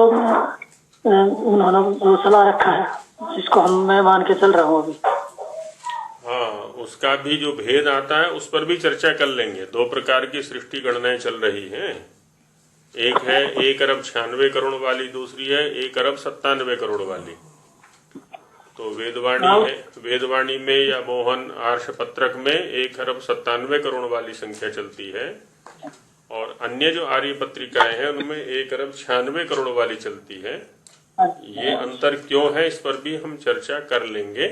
उन्होंने वो सलाह रखा है, जिसको मैं मान के चल रहा हूँ अभी।
हाँ, उसका भी जो भेद आता है उस पर भी चर्चा कर लेंगे। 2 प्रकार की सृष्टि गणनाएं चल रही हैं। एक है 1 अरब 96 करोड़ वाली, दूसरी है 1 अरब 97 करोड़ वाली। तो वेदवाणी है, वेदवाणी में या मोहन आर्ष पत्रक में 1 अरब 97 करोड़ वाली संख्या चलती है, और अन्य जो आर्य पत्रिकाएं हैं उनमें 1 अरब 96 करोड़ वाली चलती है। ये अंतर क्यों है, इस पर भी हम चर्चा कर लेंगे।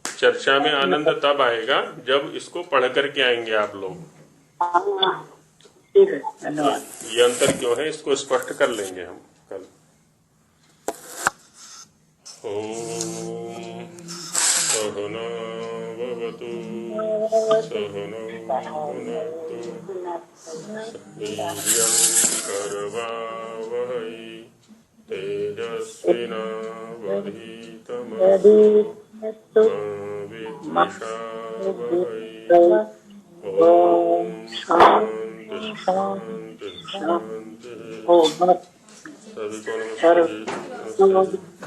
चर्चा में आनंद तब आएगा जब इसको पढ़ करके आएंगे आप लोग।
ठीक है, धन्यवाद।
ये अंतर क्यों है इसको स्पष्ट कर लेंगे हम कल। ओम सहना भवतु सहनौ भुनक्तु वीर्यं करवावहै तेजस्विनावधीतमस्तु मा विद्विषावहै। ओम शांति शांति शांति। सभी को नमस्कार।